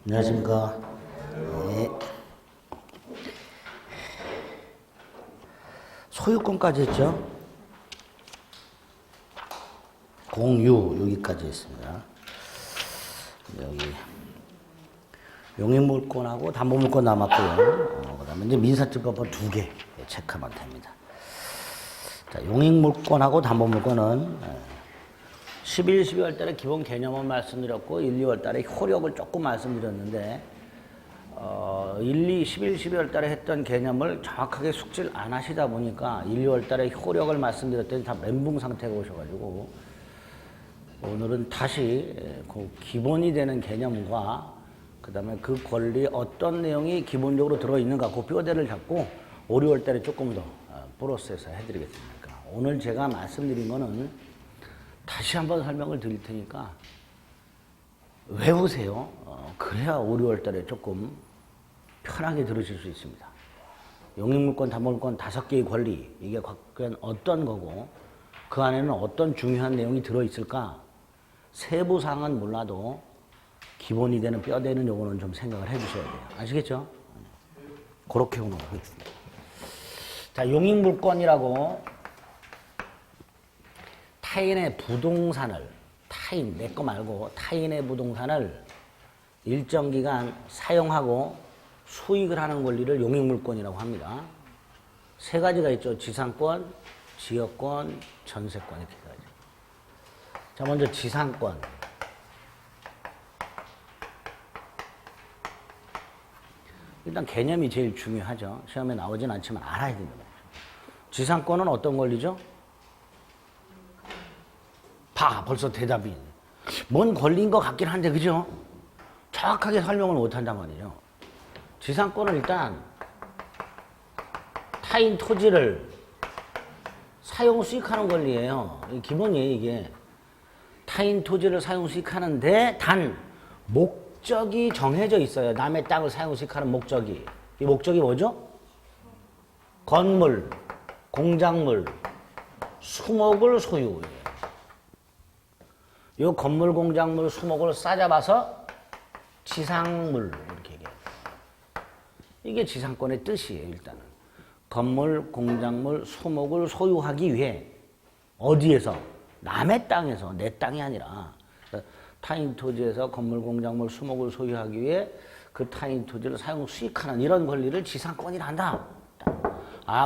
안녕하십니까. 네. 소유권까지 했죠. 공유 여기까지 했습니다. 여기 용익물권하고 담보물권 남았고요. 그다음에 이제 민사집법은 2개 체크하면 됩니다. 자, 용익물권하고 담보물권은 11, 12월 달에 기본 개념은 말씀드렸고 1, 2월 달에 효력을 조금 말씀드렸는데 11, 12월 달에 했던 개념을 정확하게 숙지를 안 하시다 보니까 1, 2월 달에 효력을 말씀드렸더니 다 멘붕 상태가 오셔가지고 오늘은 다시 그 기본이 되는 개념과 그 다음에 그 권리 어떤 내용이 기본적으로 들어있는가 그 뼈대를 잡고 5, 6월 달에 조금 더 플러스해서 해드리겠습니다. 오늘 제가 말씀드린 거는 다시 한번 설명을 드릴 테니까 외우세요. 그래야 5, 6월 달에 조금 편하게 들으실 수 있습니다. 용익물권, 담보물권 5개의 권리, 이게 과연 어떤 거고 그 안에는 어떤 중요한 내용이 들어있을까? 세부 사항은 몰라도 기본이 되는 뼈 되는 요거는 좀 생각을 해주셔야 돼요. 아시겠죠? 그렇게 오늘 하겠습니다. 자, 용익물권이라고 타인의 부동산을, 타인, 내 거 말고 타인의 부동산을 일정 기간 사용하고 수익을 하는 권리를 용익물권이라고 합니다. 3가지가 있죠. 지상권, 지역권, 전세권 이렇게 가죠. 자, 먼저 지상권. 일단 개념이 제일 중요하죠. 시험에 나오진 않지만 알아야 된다. 지상권은 어떤 권리죠? 벌써 대답이. 뭔 권리인 것 같긴 한데, 그죠? 정확하게 설명을 못 한단 말이죠. 지상권은 일단 타인 토지를 사용 수익하는 권리예요. 기본이에요, 이게. 타인 토지를 사용 수익하는데 단 목적이 정해져 있어요. 남의 땅을 사용 수익하는 목적이. 이 목적이 뭐죠? 건물, 공작물, 수목을 소유해요. 이 건물, 공작물, 수목을 싸잡아서 지상물 이렇게 얘기해요. 이게 지상권의 뜻이에요. 일단은 건물, 공작물, 수목을 소유하기 위해 어디에서? 남의 땅에서, 내 땅이 아니라 타인 토지에서 건물, 공작물, 수목을 소유하기 위해 그 타인 토지를 사용 수익하는 이런 권리를 지상권이라 한다.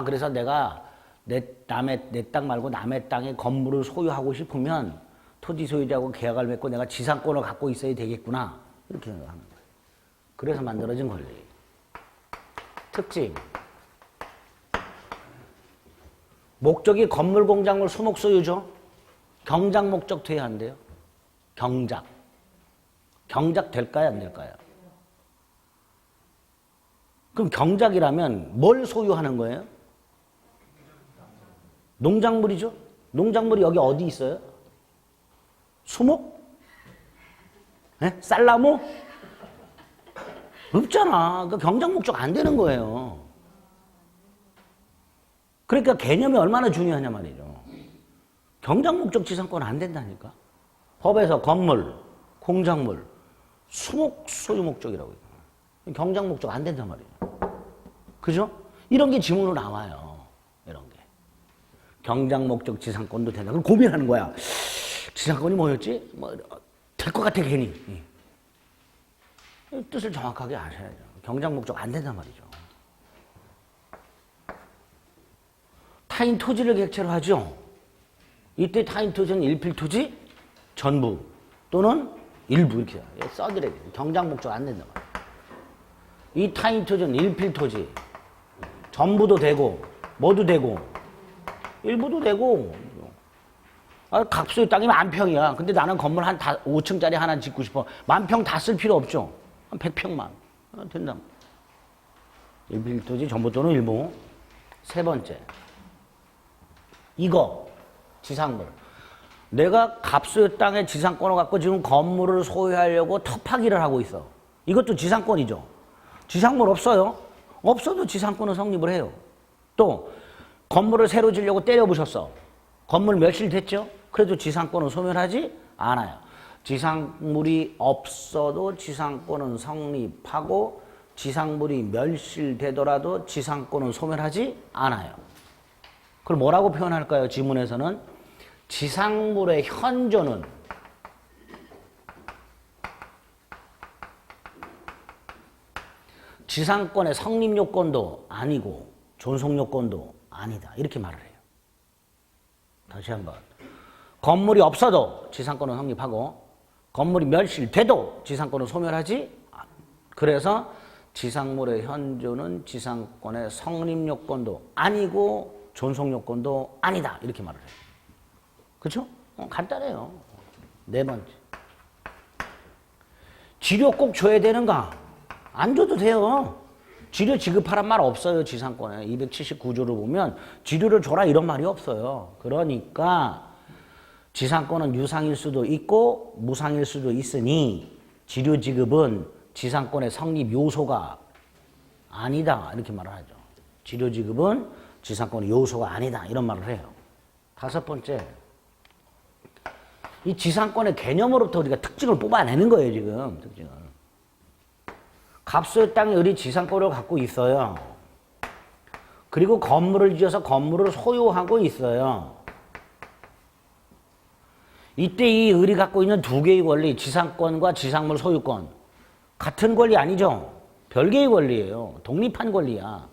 그래서 내가 내 땅 말고 남의 땅에 건물을 소유하고 싶으면 토지 소유자하고 계약을 맺고 내가 지상권을 갖고 있어야 되겠구나. 이렇게 생각하는 거예요. 그래서 만들어진 권리. 특징. 목적이 건물, 공작물, 수목 소유죠. 경작 목적 돼야 한대요. 경작. 경작 될까요? 안 될까요? 그럼 경작이라면 뭘 소유하는 거예요? 농작물이죠. 농작물이 여기 어디 있어요? 수목? 네? 쌀나무? 없잖아. 그러니까 경작 목적 안 되는 거예요. 그러니까 개념이 얼마나 중요하냐 말이죠. 경작 목적 지상권 안 된다니까. 법에서 건물, 공작물, 수목 소유 목적이라고 해요. 경작 목적 안 된단 말이에요. 그죠? 이런 게 지문으로 나와요. 이런 게. 경작 목적 지상권도 된다. 그럼 고민하는 거야. 지상권이 뭐였지? 될 것 같아, 괜히. 뜻을 정확하게 아셔야죠. 경작 목적 안 된단 말이죠. 타인 토지를 객체로 하죠. 이때 타인 토지는 일필토지, 전부 또는 일부 이렇게 써드려야 돼요. 경작 목적 안 된단 말이에요. 이 타인 토지는 일필토지, 전부도 되고, 뭐도 되고, 일부도 되고. 갑수의 땅이 10,000평이야. 근데 나는 건물 한 5층짜리 하나 짓고 싶어. 10,000평 다 쓸 필요 없죠. 한 100평만. 된다. 일필토지, 전부 또는 일부. 3번째. 이거. 지상물. 내가 갑수의 땅에 지상권을 갖고 지금 건물을 소유하려고 터파기를 하고 있어. 이것도 지상권이죠. 지상물 없어요. 없어도 지상권은 성립을 해요. 또 건물을 새로 지려고 때려부셨어. 건물 며칠 됐죠? 그래도 지상권은 소멸하지 않아요. 지상물이 없어도 지상권은 성립하고 지상물이 멸실되더라도 지상권은 소멸하지 않아요. 그걸 뭐라고 표현할까요? 지문에서는 지상물의 현존은 지상권의 성립요건도 아니고 존속요건도 아니다. 이렇게 말을 해요. 다시 한번. 건물이 없어도 지상권은 성립하고 건물이 멸실돼도 지상권은 소멸하지 않아. 그래서 지상물의 현존은 지상권의 성립요건도 아니고 존속요건도 아니다. 이렇게 말을 해요. 그렇죠? 간단해요. 네 번째. 지료 꼭 줘야 되는가? 안 줘도 돼요. 지료 지급하란 말 없어요. 지상권에 279조를 보면 지료를 줘라 이런 말이 없어요. 그러니까 지상권은 유상일 수도 있고 무상일 수도 있으니 지료 지급은 지상권의 성립 요소가 아니다. 이렇게 말을 하죠. 지료 지급은 지상권의 요소가 아니다. 이런 말을 해요. 다섯 번째. 이 지상권의 개념으로부터 우리가 특징을 뽑아내는 거예요. 지금 특징을. 갑소의 땅에 을이 지상권을 갖고 있어요. 그리고 건물을 지어서 건물을 소유하고 있어요. 이때 이 을이 갖고 있는 두 개의 권리, 지상권과 지상물 소유권, 같은 권리 아니죠? 별개의 권리예요. 독립한 권리야.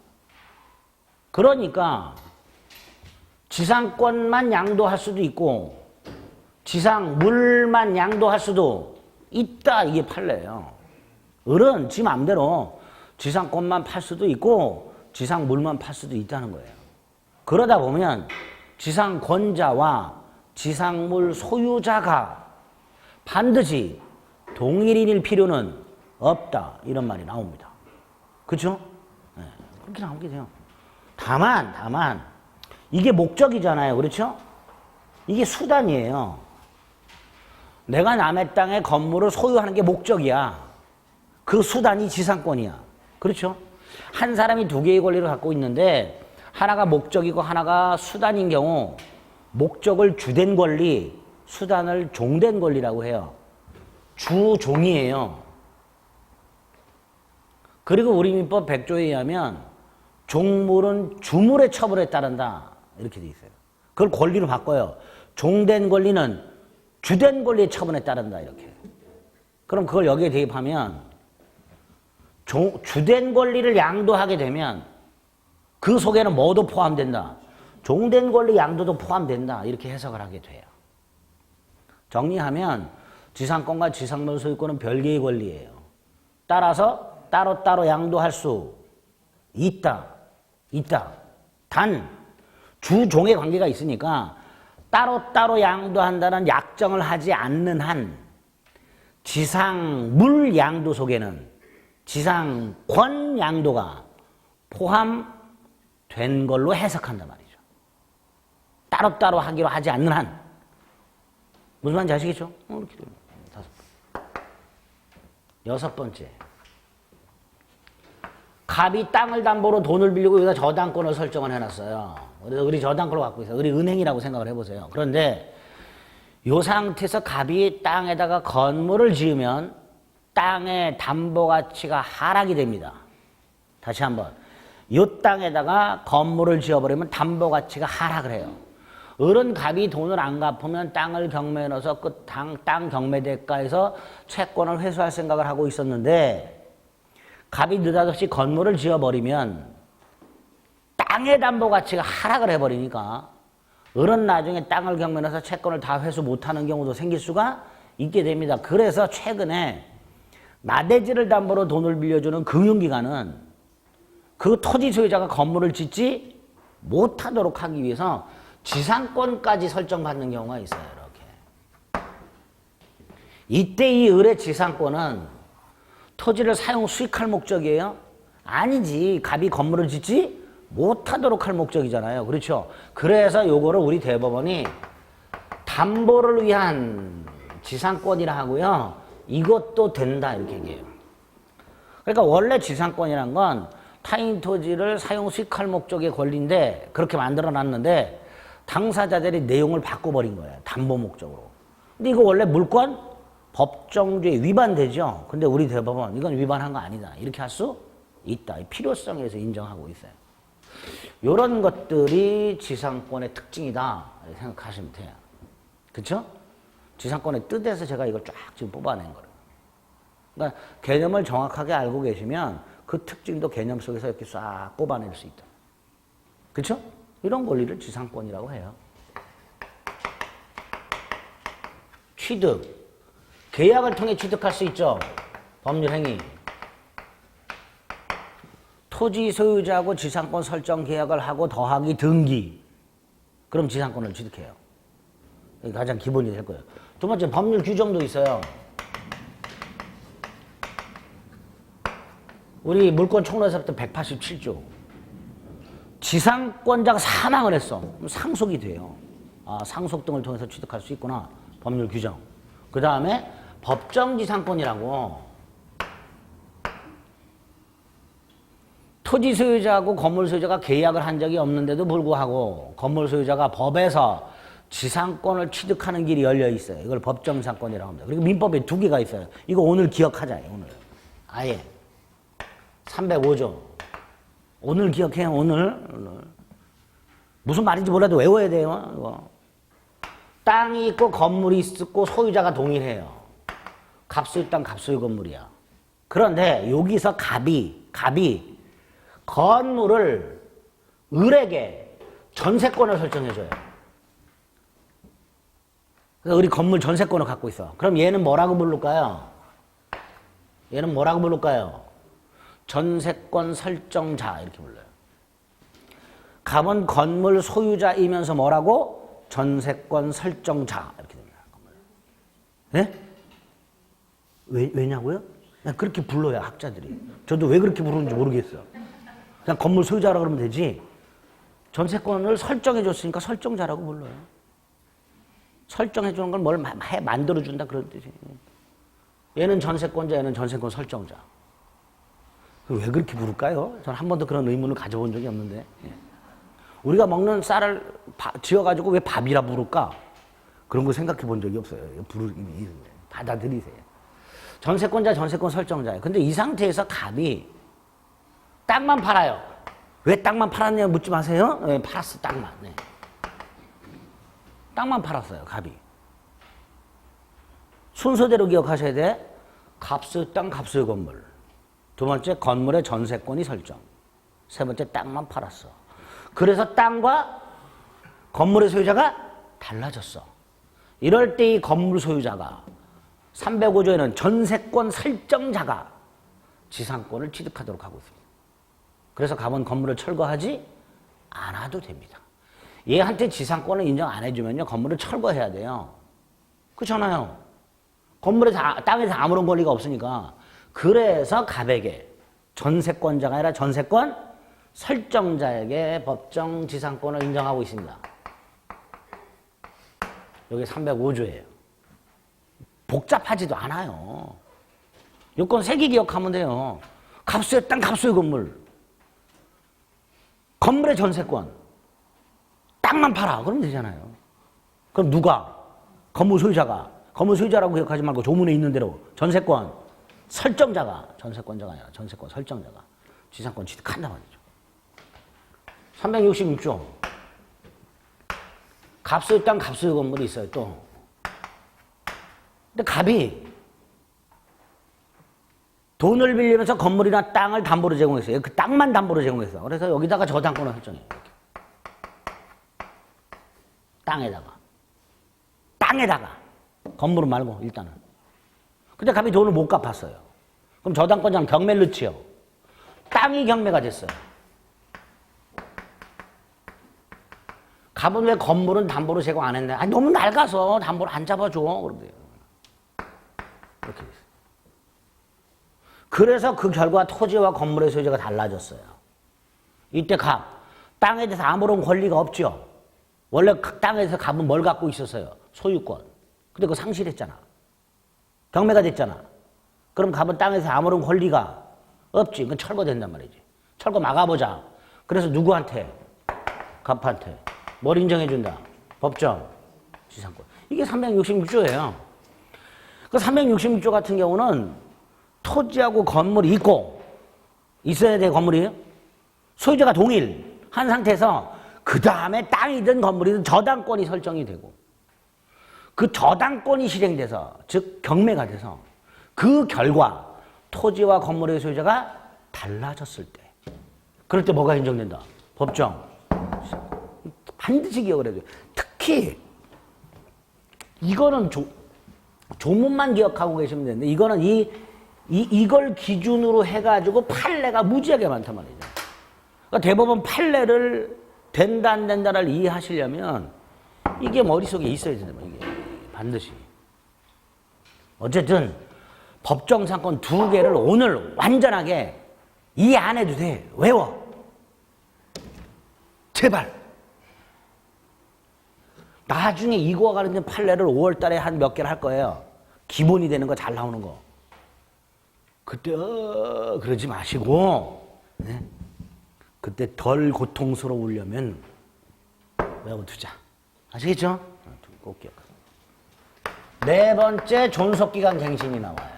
그러니까 지상권만 양도할 수도 있고 지상물만 양도할 수도 있다. 이게 판례예요. 을은 지 맘대로 지상권만 팔 수도 있고 지상물만 팔 수도 있다는 거예요. 그러다 보면 지상권자와 지상물 소유자가 반드시 동일인일 필요는 없다. 이런 말이 나옵니다. 그렇죠? 네, 그렇게 나오게 돼요. 다만 이게 목적이잖아요. 그렇죠? 이게 수단이에요. 내가 남의 땅에 건물을 소유하는 게 목적이야. 그 수단이 지상권이야. 그렇죠? 한 사람이 두 개의 권리를 갖고 있는데 하나가 목적이고 하나가 수단인 경우 목적을 주된 권리, 수단을 종된 권리라고 해요. 주종이에요. 그리고 우리 민법 100조에 의하면 종물은 주물의 처벌에 따른다. 이렇게 돼 있어요. 그걸 권리로 바꿔요. 종된 권리는 주된 권리의 처분에 따른다. 이렇게. 그럼 그걸 여기에 대입하면 주된 권리를 양도하게 되면 그 속에는 뭐도 포함된다. 종된 권리 양도도 포함된다. 이렇게 해석을 하게 돼요. 정리하면 지상권과 지상물 소유권은 별개의 권리예요. 따라서 따로따로 양도할 수 있다. 단 주종의 관계가 있으니까 따로따로 양도한다는 약정을 하지 않는 한 지상물 양도 속에는 지상권 양도가 포함된 걸로 해석한단 말이죠. 따로따로 하기로 하지 않는 한. 무슨 말인지 아시겠죠? 이렇게 됩니다. 여섯 번째. 갑이 땅을 담보로 돈을 빌리고 여기다 저당권을 설정을 해놨어요. 그래서 우리 저당권을 갖고 있어요. 우리 은행이라고 생각을 해보세요. 그런데 이 상태에서 갑이 땅에다가 건물을 지으면 땅의 담보 가치가 하락이 됩니다. 다시 한번. 이 땅에다가 건물을 지어버리면 담보 가치가 하락을 해요. 을은 갑이 돈을 안 갚으면 땅을 경매에 넣어서 그 땅 경매대가에서 채권을 회수할 생각을 하고 있었는데 갑이 느닷없이 건물을 지어버리면 땅의 담보 가치가 하락을 해버리니까 을은 나중에 땅을 경매에 넣어서 채권을 다 회수 못하는 경우도 생길 수가 있게 됩니다. 그래서 최근에 나대지를 담보로 돈을 빌려주는 금융기관은 그 토지 소유자가 건물을 짓지 못하도록 하기 위해서 지상권까지 설정받는 경우가 있어요. 이렇게. 이때 이 을의 지상권은 토지를 사용 수익할 목적이에요? 아니지. 갑이 건물을 짓지 못하도록 할 목적이잖아요. 그렇죠? 그래서 요거를 우리 대법원이 담보를 위한 지상권이라 하고요. 이것도 된다 이렇게 얘기해요. 그러니까 원래 지상권이란 건 타인 토지를 사용 수익할 목적의 권리인데 그렇게 만들어 놨는데 당사자들이 내용을 바꿔버린 거예요. 담보 목적으로. 근데 이거 원래 물권 법정주의 위반되죠. 근데 우리 대법원 이건 위반한 거 아니다. 이렇게 할 수 있다. 필요성에서 인정하고 있어요. 이런 것들이 지상권의 특징이다 생각하시면 돼요. 그렇죠? 지상권의 뜻에서 제가 이걸 쫙 지금 뽑아낸 거예요. 그러니까 개념을 정확하게 알고 계시면 그 특징도 개념 속에서 이렇게 싹 뽑아낼 수 있다. 그렇죠? 이런 권리를 지상권이라고 해요. 취득. 계약을 통해 취득할 수 있죠. 법률 행위. 토지 소유자하고 지상권 설정 계약을 하고 더하기 등기. 그럼 지상권을 취득해요. 이게 가장 기본이 될 거예요. 두 번째, 법률 규정도 있어요. 우리 물권 총론에서부터 187조. 지상권자가 사망을 했어. 그럼 상속이 돼요. 아, 상속 등을 통해서 취득할 수 있구나. 법률 규정. 그 다음에 법정지상권이라고 토지 소유자하고 건물 소유자가 계약을 한 적이 없는데도 불구하고 건물 소유자가 법에서 지상권을 취득하는 길이 열려 있어요. 이걸 법정지상권이라고 합니다. 그리고 민법에 두 개가 있어요. 이거 오늘 기억하자. 오늘. 아예. 305조. 오늘 기억해요. 오늘. 무슨 말인지 몰라도 외워야 돼요. 이거. 땅이 있고 건물이 있고 소유자가 동일해요. 갑소유 땅, 갑소유 건물이야. 그런데 여기서 갑이 건물을 을에게 전세권을 설정해줘요. 그래서 우리 건물 전세권을 갖고 있어. 그럼 얘는 뭐라고 부를까요? 얘는 뭐라고 부를까요? 전세권 설정자 이렇게 불러요. 갑은 건물 소유자이면서 뭐라고? 전세권 설정자 이렇게 됩니다. 네? 왜냐고요? 그냥 그렇게 불러요 학자들이. 저도 왜 그렇게 부르는지 모르겠어요. 그냥 건물 소유자라고 그러면 되지. 전세권을 설정해 줬으니까 설정자라고 불러요. 설정해 주는 걸 뭘 만들어 준다 그런 뜻이에요. 얘는 전세권자, 얘는 전세권 설정자. 왜 그렇게 부를까요? 저는 한 번도 그런 의문을 가져본 적이 없는데. 우리가 먹는 쌀을 지어가지고 왜 밥이라 부를까? 그런 거 생각해 본 적이 없어요. 받아들이세요. 전세권자, 전세권 설정자예요. 근데 이 상태에서 갑이 땅만 팔아요. 왜 땅만 팔았냐 묻지 마세요. 네, 팔았어, 땅만. 네. 땅만 팔았어요, 갑이. 순서대로 기억하셔야 돼. 갑소유 땅, 갑소유 건물. 두 번째, 건물의 전세권이 설정. 세 번째, 땅만 팔았어. 그래서 땅과 건물의 소유자가 달라졌어. 이럴 때 이 건물 소유자가 305조에는 전세권 설정자가 지상권을 취득하도록 하고 있습니다. 그래서 갑은 건물을 철거하지 않아도 됩니다. 얘한테 지상권을 인정 안 해주면요, 건물을 철거해야 돼요. 그렇잖아요. 땅에서 아무런 권리가 없으니까. 그래서 갑에게 전세권자가 아니라 전세권 설정자에게 법정 지상권을 인정하고 있습니다. 여기 305조예요. 복잡하지도 않아요. 요건 3개 기억하면 돼요. 갑소유 땅, 갑소유 건물. 건물의 전세권. 땅만 팔아. 그러면 되잖아요. 그럼 누가? 건물 소유자가. 건물 소유자라고 기억하지 말고 조문에 있는 대로 전세권 설정자가. 전세권자가 아니라 전세권 설정자가 지상권 취득한단 말이죠. 366조. 갑소유 땅, 갑소유 건물이 있어요, 또. 근데 갑이 돈을 빌리면서 건물이나 땅을 담보로 제공했어요. 그 땅만 담보로 제공했어. 그래서 여기다가 저당권을 설정해요. 땅에다가. 건물은 말고, 일단은. 근데 갑이 돈을 못 갚았어요. 그럼 저당권자는 경매를 넣지요. 땅이 경매가 됐어요. 갑은 왜 건물은 담보로 제공 안 했냐? 아니, 너무 낡아서 담보를 안 잡아줘. 그러면 돼요. 이렇게 됐어요. 그래서 그 결과 토지와 건물의 소유자가 달라졌어요. 이때 갑, 땅에 대해서 아무런 권리가 없죠. 원래 그 땅에 대해서 갑은 뭘 갖고 있었어요? 소유권. 근데 그거 상실했잖아. 경매가 됐잖아. 그럼 갑은 땅에서 아무런 권리가 없지. 그건 철거된단 말이지. 철거 막아보자. 그래서 누구한테? 갑한테. 뭘 인정해준다? 법정 지상권. 이게 366조예요. 그 366조 같은 경우는 토지하고 건물이 있고 있어야 될 건물이에요. 소유자가 동일한 상태에서 그 다음에 땅이든 건물이든 저당권이 설정이 되고 그 저당권이 실행돼서 즉 경매가 돼서 그 결과 토지와 건물의 소유자가 달라졌을 때 그럴 때 뭐가 인정된다? 법정. 반드시 기억을 해야 돼요. 특히 이거는 조문만 기억하고 계시면 되는데 이거는 이걸 기준으로 해가지고 판례가 무지하게 많단 말이죠. 그러니까 대법원 판례를 된다 안 된다를 이해하시려면 이게 머릿속에 있어야 된다. 이게 반드시. 어쨌든 법정상권 두 개를 오늘 완전하게 이해 안 해도 돼. 외워. 제발. 나중에 이거와 관련된 판례를 5월 달에 한 몇 개를 할 거예요. 기본이 되는 거 잘 나오는 거. 그때 그러지 마시고 네? 그때 덜 고통스러우려면 외워두자. 아시겠죠? 꼭 기억하세요. 네 번째 존속기간 갱신이 나와요.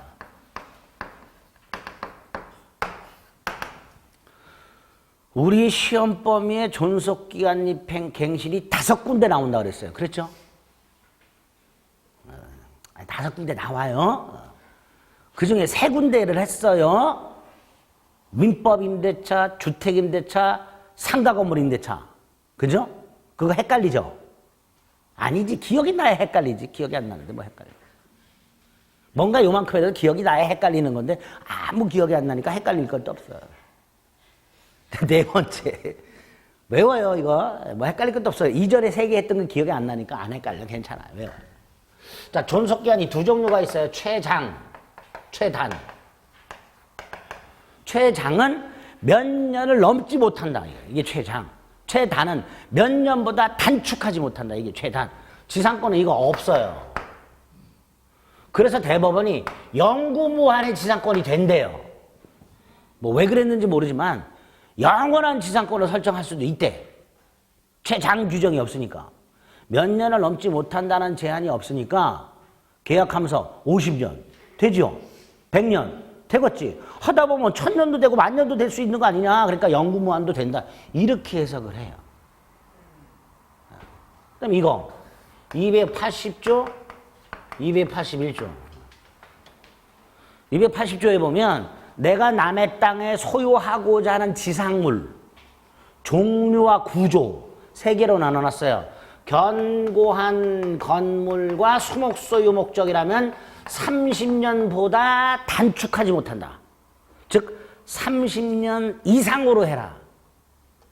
우리 시험 범위에 존속기간 갱신이 5군데 나온다 그랬어요. 그랬죠? 5군데 나와요. 그 중에 3군데를 했어요. 민법임대차, 주택임대차, 상가건물임대차. 그죠? 그거 헷갈리죠? 아니지. 기억이 나야 헷갈리지. 기억이 안 나는데 뭐 헷갈려. 뭔가 요만큼이라도 기억이 나야 헷갈리는 건데 아무 기억이 안 나니까 헷갈릴 것도 없어요. 네 번째. 외워요, 이거. 뭐 헷갈릴 것도 없어요. 이전에 3개 했던 건 기억이 안 나니까 안 헷갈려. 괜찮아요. 외워요. 자, 존속기한이 두 종류가 있어요. 최장, 최단. 최장은 몇 년을 넘지 못한다. 이게 최장. 최단은 몇 년보다 단축하지 못한다. 이게 최단. 지상권은 이거 없어요. 그래서 대법원이 영구무한의 지상권이 된대요. 뭐 왜 그랬는지 모르지만 영원한 지상권을 설정할 수도 있대. 최장 규정이 없으니까. 몇 년을 넘지 못한다는 제한이 없으니까 계약하면서 50년 되죠. 100년 되겠지. 하다 보면 1000년도 되고 10,000년도 될 수 있는 거 아니냐. 그러니까 영구무한도 된다. 이렇게 해석을 해요. 그다음 이거 280조, 281조. 280조에 보면 내가 남의 땅에 소유하고자 하는 지상물, 종류와 구조 3개로 나눠놨어요. 견고한 건물과 수목소유 목적이라면 30년보다 단축하지 못한다. 즉 30년 이상으로 해라.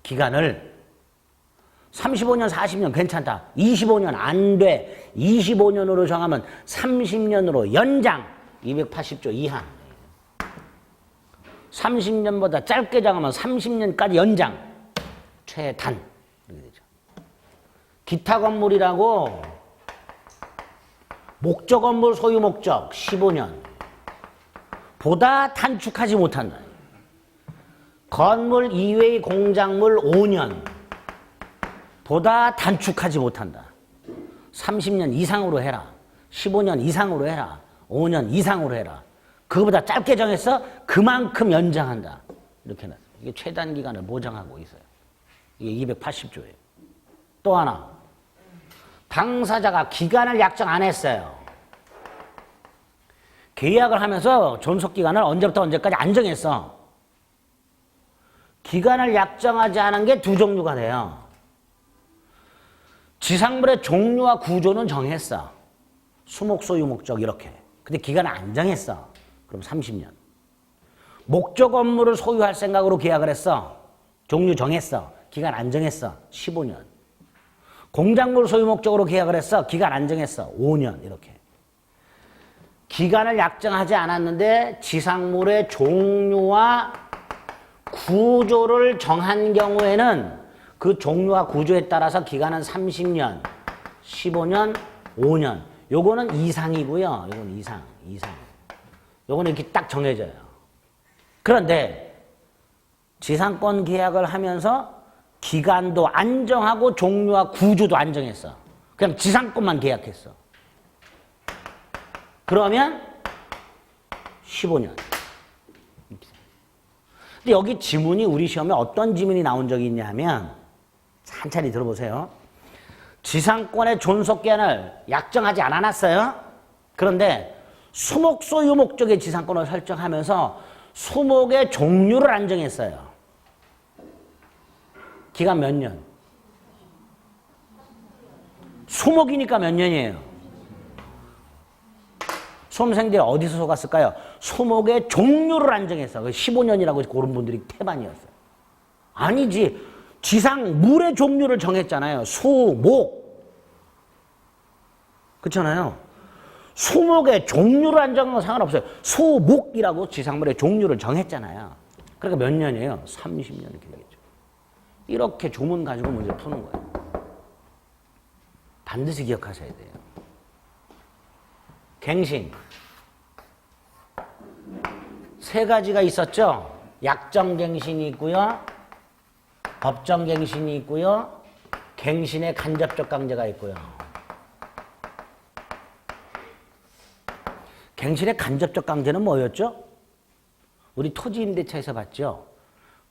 기간을 35년, 40년 괜찮다. 25년 안 돼. 25년으로 정하면 30년으로 연장. 280조 이항. 30년보다 짧게 정하면 30년까지 연장. 최단. 이렇게 되죠. 기타 건물이라고 목적 건물 소유 목적 15년 보다 단축하지 못한다. 건물 이외의 공작물 5년 보다 단축하지 못한다. 30년 이상으로 해라. 15년 이상으로 해라. 5년 이상으로 해라. 그거보다 짧게 정해서 그만큼 연장한다. 이렇게 해놨어요. 이게 최단 기간을 보장하고 있어요. 이게 280조예요. 또 하나. 당사자가 기간을 약정 안 했어요. 계약을 하면서 존속기간을 언제부터 언제까지 안 정했어. 기간을 약정하지 않은 게 두 종류가 돼요. 지상물의 종류와 구조는 정했어. 수목, 소유, 목적 이렇게. 근데 기간을 안 정했어. 그럼 30년. 목적 업무를 소유할 생각으로 계약을 했어. 종류 정했어. 기간 안 정했어. 15년. 공작물 소유 목적으로 계약을 했어. 기간 안 정했어. 5년 이렇게. 기간을 약정하지 않았는데 지상물의 종류와 구조를 정한 경우에는 그 종류와 구조에 따라서 기간은 30년, 15년, 5년. 요거는 이상이고요. 요건 이상. 요거는 이렇게 딱 정해져요. 그런데 지상권 계약을 하면서 기간도 안 정하고 종류와 구조도 안 정했어. 그냥 지상권만 계약했어. 그러면 15년. 근데 여기 지문이 우리 시험에 어떤 지문이 나온 적이 있냐면 천천히 들어보세요. 지상권의 존속기한을 약정하지 않아놨어요. 그런데 수목 소유 목적의 지상권을 설정하면서 수목의 종류를 안정했어요. 기간 몇 년? 수목이니까 몇 년이에요? 수험생들이 어디서 속았을까요? 수목의 종류를 안정했어. 15년이라고 고른 분들이 태반이었어요. 아니지. 지상 물의 종류를 정했잖아요. 수, 목. 그렇잖아요. 수목의 종류를 안정한 건 상관없어요. 수, 목이라고 지상물의 종류를 정했잖아요. 그러니까 몇 년이에요? 30년 이렇게 되겠죠. 이렇게 조문 가지고 문제 푸는 거예요. 반드시 기억하셔야 돼요. 갱신. 세 가지가 있었죠. 약정갱신이 있고요. 법정갱신이 있고요. 갱신의 간접적 강제가 있고요. 갱신의 간접적 강제는 뭐였죠? 우리 토지임대차에서 봤죠.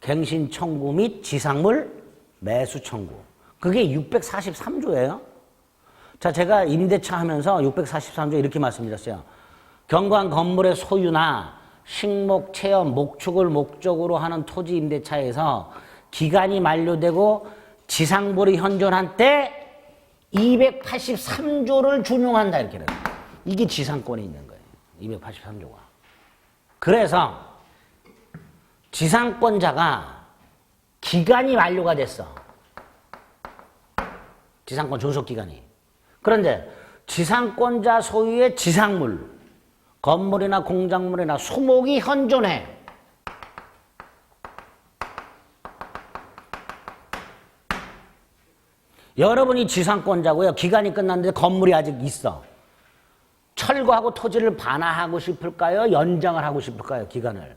갱신 청구 및 지상물 매수 청구. 그게 643조예요. 자, 제가 임대차 하면서 643조 이렇게 말씀드렸어요. 경관 건물의 소유나 식목, 체험, 목축을 목적으로 하는 토지 임대차에서 기간이 만료되고 지상물이 현존한 때 283조를 준용한다 이렇게 돼요. 이게 지상권에 있는 거예요. 283조가. 그래서 지상권자가 기간이 만료가 됐어. 지상권 존속기간이. 그런데 지상권자 소유의 지상물, 건물이나 공작물이나 수목이 현존해. 여러분이 지상권자고요. 기간이 끝났는데 건물이 아직 있어. 철거하고 토지를 반환하고 싶을까요? 연장을 하고 싶을까요? 기간을.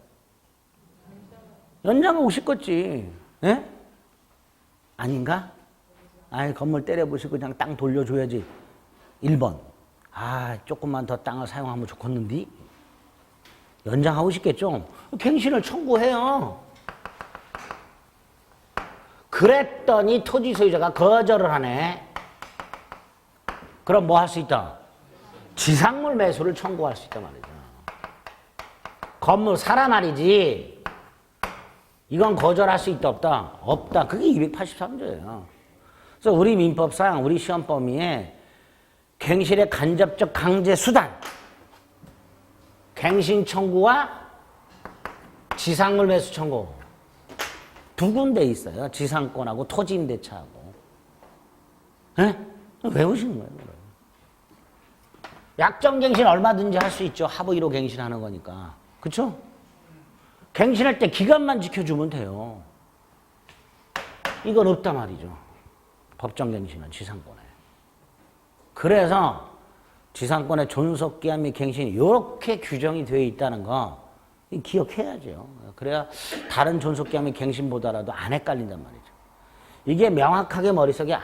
연장하고 싶겠지. 예? 아닌가? 아이, 건물 때려부시고 그냥 땅 돌려줘야지. 1번. 아, 조금만 더 땅을 사용하면 좋겠는데? 연장하고 싶겠죠? 갱신을 청구해요. 그랬더니 토지 소유자가 거절을 하네. 그럼 뭐 할 수 있다? 지상물 매수를 청구할 수 있단 말이죠. 건물 사라 말이지. 이건 거절할 수 있다 없다? 없다. 그게 283조예요. 그래서 우리 민법상 우리 시험 범위에 갱신의 간접적 강제 수단, 갱신 청구와 지상물 매수 청구 두 군데 있어요. 지상권하고 토지 임대차하고. 에? 외우시는 거예요. 약정 갱신 얼마든지 할 수 있죠. 하부 1호 갱신하는 거니까. 그렇죠? 갱신할 때 기간만 지켜주면 돼요. 이건 없단 말이죠. 법정 갱신은 지상권에. 그래서 지상권의 존속기한 및 갱신이 이렇게 규정이 되어 있다는 거 기억해야죠. 그래야 다른 존속기한 및 갱신보다라도 안 헷갈린단 말이죠. 이게 명확하게 머릿속에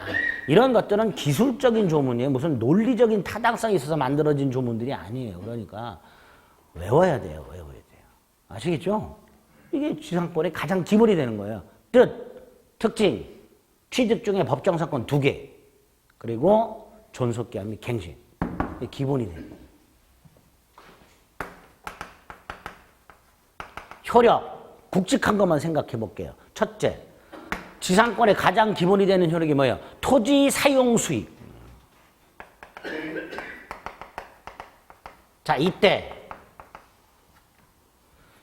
이런 것들은 기술적인 조문이에요. 무슨 논리적인 타당성이 있어서 만들어진 조문들이 아니에요. 그러니까 외워야 돼요. 외워야 돼요. 아시겠죠? 이게 지상권의 가장 기본이 되는 거예요. 뜻, 특징, 취득 중에 법정 사건 2개, 그리고 존속기한 및 갱신. 이게 기본이 돼요. 효력, 굵직한 것만 생각해 볼게요. 첫째, 지상권의 가장 기본이 되는 효력이 뭐예요? 토지 사용 수익. 자, 이때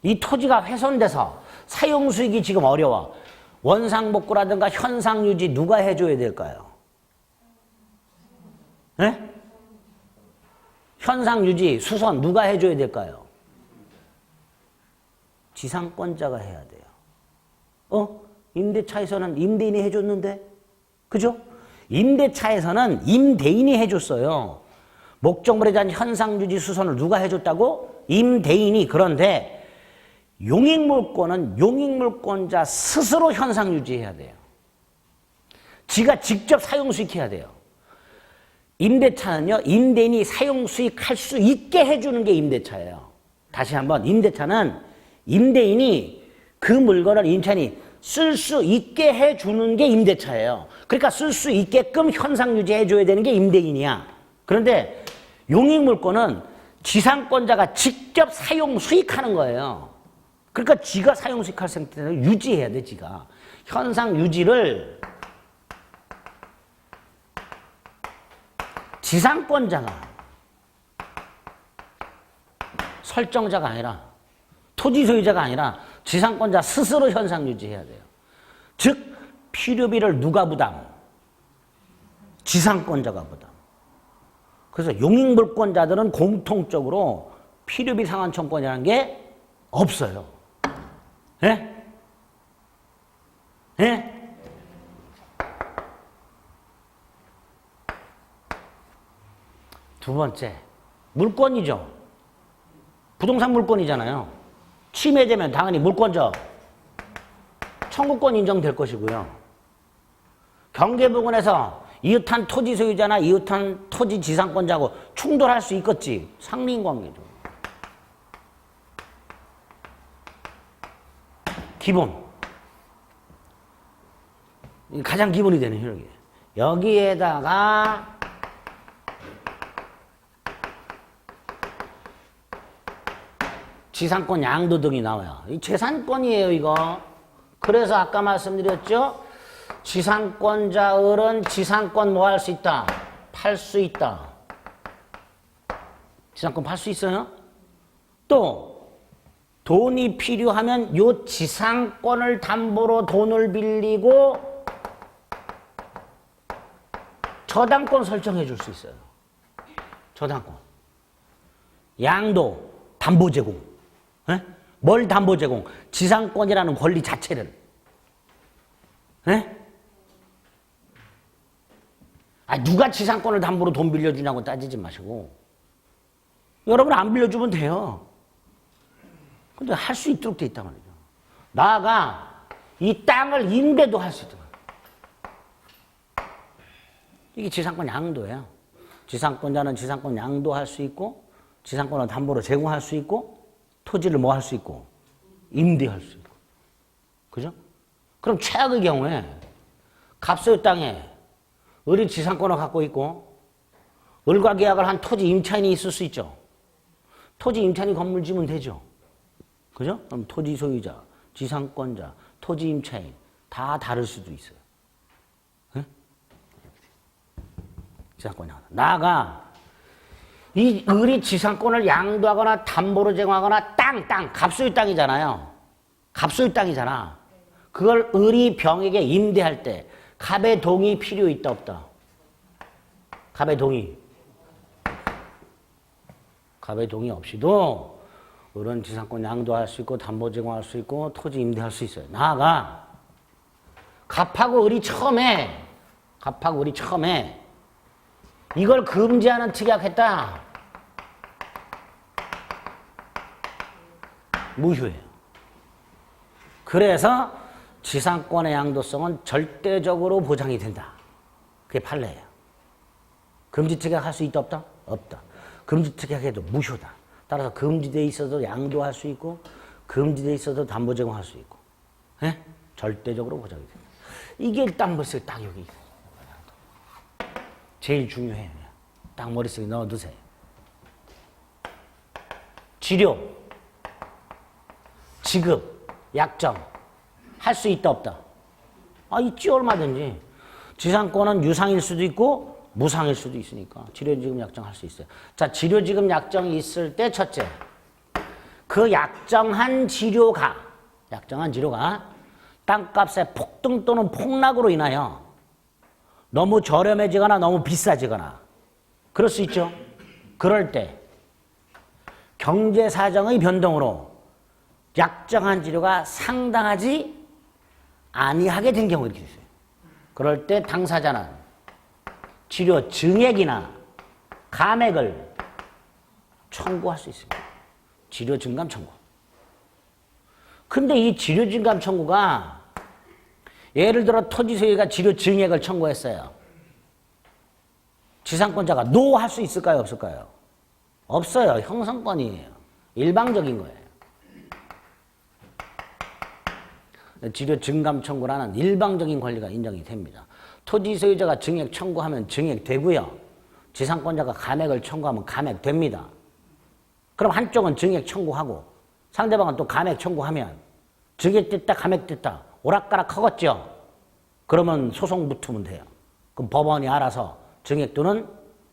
이 토지가 훼손돼서 사용 수익이 지금 어려워. 원상복구라든가 현상유지 누가 해줘야 될까요? 네? 현상유지, 수선 누가 해줘야 될까요? 지상권자가 해야 돼요. 임대차에서는 임대인이 해줬는데? 그죠? 임대차에서는 임대인이 해줬어요. 목적물에 대한 현상유지 수선을 누가 해줬다고? 임대인이. 그런데 용익물권은 용익물권자 스스로 현상유지해야 돼요. 지가 직접 사용수익해야 돼요. 임대차는요, 임대인이 사용 수익할 수 있게 해주는 게 임대차예요. 다시 한번, 임대차는 임대인이 그 물건을 임차인이 쓸 수 있게 해주는 게 임대차예요. 그러니까 쓸 수 있게끔 현상 유지해줘야 되는 게 임대인이야. 그런데 용익물권은 지상권자가 직접 사용 수익하는 거예요. 그러니까 지가 사용 수익할 상태를 유지해야 돼, 지가. 현상 유지를 지상권자가 설정자가 아니라 토지 소유자가 아니라 지상권자 스스로 현상 유지해야 돼요. 즉 필요비를 누가 부담? 지상권자가 부담. 그래서 용익물권자들은 공통적으로 필요비 상환 청구권이라는 게 없어요. 예? 예? 두 번째, 물권이죠. 부동산 물권이잖아요. 침해되면 당연히 물권자 청구권 인정될 것이고요. 경계 부근에서 이웃한 토지 소유자나 이웃한 토지 지상권자하고 충돌할 수 있겠지. 상린관계죠. 기본. 가장 기본이 되는 효력이에요. 여기에다가 지상권 양도 등이 나와요. 이 재산권이에요, 이거. 그래서 아까 말씀드렸죠? 지상권자들은 지상권 뭐 할 수 있다? 팔 수 있다. 지상권 팔 수 있어요? 또 돈이 필요하면 요 지상권을 담보로 돈을 빌리고 저당권 설정해 줄 수 있어요. 저당권. 양도, 담보 제공. 에? 뭘 담보 제공? 지상권이라는 권리 자체를. 에? 누가 지상권을 담보로 돈 빌려주냐고 따지지 마시고 여러분 안 빌려주면 돼요. 근데 할 수 있도록 돼 있단 말이죠. 나아가 이 땅을 임대도 할 수 있도록. 이게 지상권 양도예요. 지상권자는 지상권 양도할 수 있고 지상권을 담보로 제공할 수 있고 토지를 뭐 할 수 있고 임대할 수 있고. 그죠? 그럼 최악의 경우에 갑소유 땅에 을이 지상권을 갖고 있고 을과 계약을 한 토지 임차인이 있을 수 있죠. 토지 임차인이 건물 지으면 되죠. 그죠? 그럼 토지 소유자, 지상권자, 토지 임차인 다 다를 수도 있어요. 네? 지상권 양도. 나아가 이 을이 지상권을 양도하거나 담보로 제공하거나 땅, 갑소유 땅이잖아요. 갑소유 땅이잖아. 그걸 을이 병에게 임대할 때 갑의 동의 필요 있다 없다? 갑의 동의. 갑의 동의 없이도 을은 지상권 양도할 수 있고 담보 제공할 수 있고 토지 임대할 수 있어요. 나아가 갑하고 을이 처음에 이걸 금지하는 특약했다. 무효예요. 그래서 지상권의 양도성은 절대적으로 보장이 된다. 그게 판례예요. 금지 특약할 수 있다 없다? 없다. 금지 특약해도 무효다. 따라서 금지되어 있어도 양도할 수 있고 금지되어 있어도 담보 제공할 수 있고 예? 절대적으로 보장이 된다. 이게 딱 머릿속에 딱 여기 제일 중요해요. 딱 머릿속에 넣어두세요. 치료, 지급, 약정 할 수 있다 없다? 있지 얼마든지. 지상권은 유상일 수도 있고 무상일 수도 있으니까 치료지급 약정 할 수 있어요. 자, 치료지급 약정이 있을 때 첫째, 그 약정한 지료가 땅값의 폭등 또는 폭락으로 인하여 너무 저렴해지거나 너무 비싸지거나 그럴 수 있죠. 그럴 때 경제사정의 변동으로 약정한 지료가 상당하지 아니하게 된 경우 이렇게 있어요. 그럴 때 당사자는 치료 증액이나 감액을 청구할 수 있습니다. 치료 증감 청구. 근데 이 치료 증감 청구가 예를 들어 토지 소유가 치료 증액을 청구했어요. 지상권자가 노 할 수 있을까요? 없을까요? 없어요. 형성권이에요. 일방적인 거예요. 지료 증감 청구라는 일방적인 권리가 인정이 됩니다. 토지 소유자가 증액 청구하면 증액되고요. 지상권자가 감액을 청구하면 감액됩니다. 그럼 한쪽은 증액 청구하고 상대방은 또 감액 청구하면 증액됐다 감액됐다 오락가락 하겠죠. 그러면 소송 붙으면 돼요. 그럼 법원이 알아서 증액 또는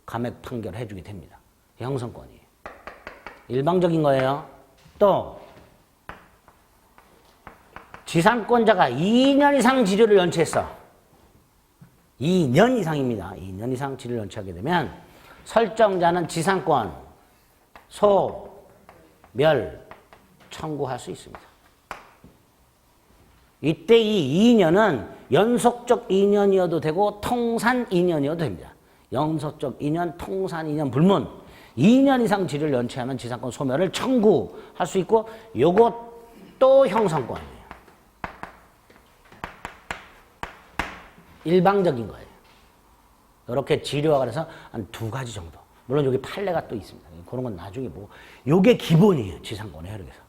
감액 판결해 주게 됩니다. 형성권이에요. 일방적인 거예요. 또 지상권자가 2년 이상 지료를 연체했어. 2년 이상입니다. 2년 이상 지료를 연체하게 되면 설정자는 지상권 소멸 청구할 수 있습니다. 이때 이 2년은 연속적 2년이어도 되고 통산 2년이어도 됩니다. 연속적 2년, 통산 2년 불문 2년 이상 지료를 연체하면 지상권 소멸을 청구할 수 있고 요것도 형성권이에요. 일방적인 거예요. 이렇게 지료와 관해서 한 2가지 정도. 물론 여기 판례가 또 있습니다. 그런 건 나중에 보고. 요게 기본이에요. 지상권의 혈육에서.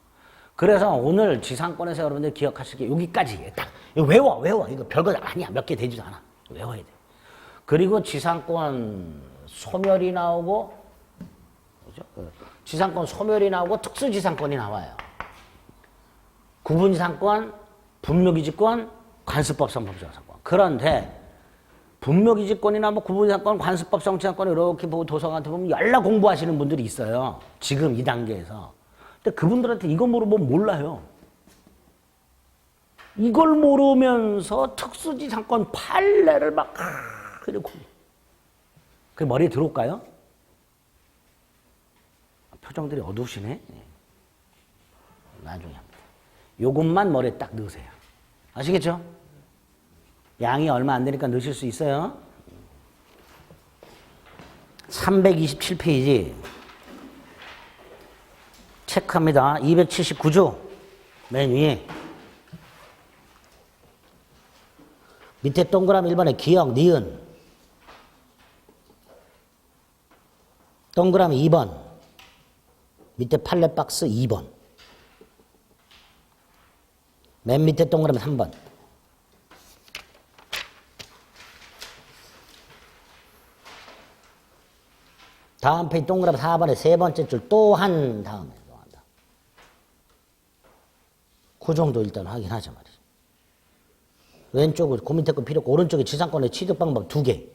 그래서 오늘 지상권에서 여러분들 기억하실 게 여기까지. 딱 외워. 이거 별거 아니야. 몇 개 되지도 않아. 외워야 돼. 그리고 지상권 소멸이 나오고, 그죠? 지상권 소멸이 나오고 특수지상권이 나와요. 구분지상권, 분묘기지권, 관습법상 법정상권. 그런데 분묘기지권이나 뭐 구분지상권, 관습법 성취상권 이렇게 보고 도서관한테 보면 연락 공부하시는 분들이 있어요. 지금 이 단계에서. 근데 그분들한테 이거 물어보면 몰라요. 이걸 모르면서 특수지상권 판례를 막 그리고 그 머리에 들어올까요? 표정들이 어두우시네. 네. 나중에 합니다. 요것만 머리에 딱 넣으세요. 아시겠죠? 양이 얼마 안 되니까 넣으실 수 있어요. 327페이지 체크합니다. 279조 맨 위에 밑에 동그라미 1번에 기역, 니은 동그라미 2번 밑에 판례 박스 2번 맨 밑에 동그라미 3번 다음 페이지 동그라미 4번에 세 번째 줄 또 한 다음에 또 한다. 그 정도 일단 확인하자 말이지. 왼쪽은 그 밑에 거 필요 없고 오른쪽에 지상권의 취득 방법 2개.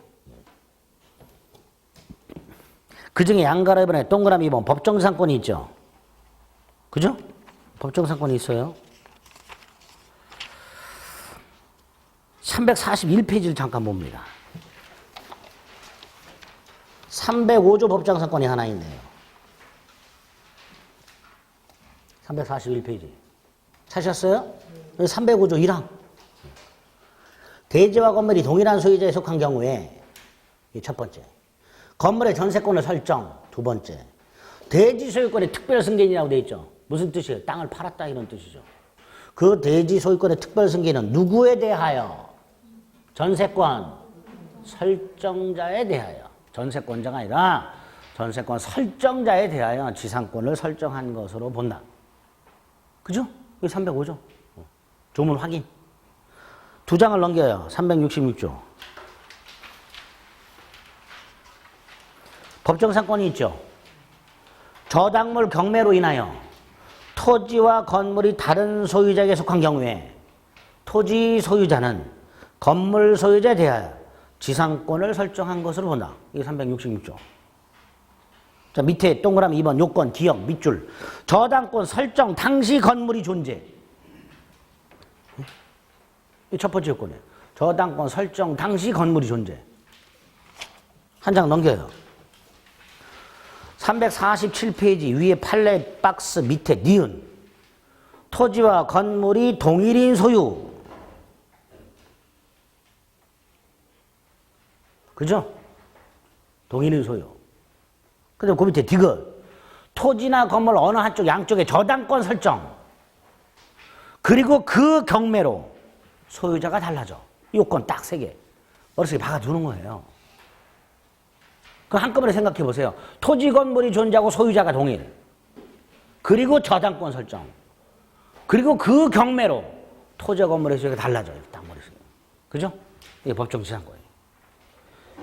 그 중에 양가로 1번에 동그라미 2번 법정상권이 있죠. 그죠? 법정상권이 있어요. 341페이지를 잠깐 봅니다. 305조 법정상권이 하나 있네요. 341페이지. 찾으셨어요? 305조 1항. 대지와 건물이 동일한 소유자에 속한 경우에 첫 번째. 건물의 전세권을 설정. 두 번째. 대지 소유권의 특별 승계인이라고 되어 있죠. 무슨 뜻이에요? 땅을 팔았다 이런 뜻이죠. 그 대지 소유권의 특별 승계는 누구에 대하여? 전세권 설정자에 대하여. 전세권자가 아니라 전세권 설정자에 대하여 지상권을 설정한 것으로 본다. 그죠? 이게 305조. 조문 확인. 2장을 넘겨요. 366조. 법정상권이 있죠. 저당물 경매로 인하여 토지와 건물이 다른 소유자에게 속한 경우에 토지 소유자는 건물 소유자에 대하여 지상권을 설정한 것으로 본다. 이게 366조. 자, 밑에 동그라미 2번 요건, 기역, 밑줄. 저당권 설정 당시 건물이 존재. 이 첫 번째 요건이에요. 저당권 설정 당시 건물이 존재. 한 장 넘겨요. 347페이지 위에 판례 박스 밑에 니은. 토지와 건물이 동일인 소유. 그죠? 동일인 소유. 근데 그 밑에 디귿. 토지나 건물 어느 한쪽 양쪽에 저당권 설정. 그리고 그 경매로 소유자가 달라져. 요건 딱 3개. 머릿속에 박아두는 거예요. 그 한꺼번에 생각해 보세요. 토지 건물이 존재하고 소유자가 동일. 그리고 저당권 설정. 그리고 그 경매로 토지 건물의 수익이 달라져요. 딱 머릿속에. 그죠? 이게 법정 지상권이에요.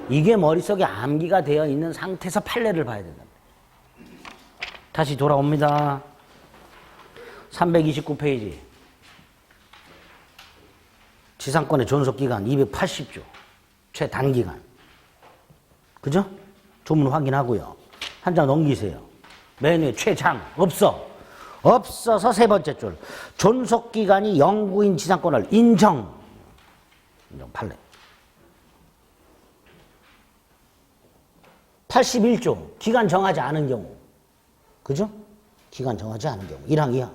이게 머릿속에 암기가 되어 있는 상태에서 판례를 봐야 된다. 다시 돌아옵니다. 329페이지. 지상권의 존속기간 280조. 최단기간. 그죠? 조문 확인하고요. 한 장 넘기세요. 맨 위에 최장. 없어. 없어서 세 번째 줄. 존속기간이 영구인 지상권을 인정 판례. 81조. 기간 정하지 않은 경우. 그죠? 기간 정하지 않은 경우. 1항, 2항.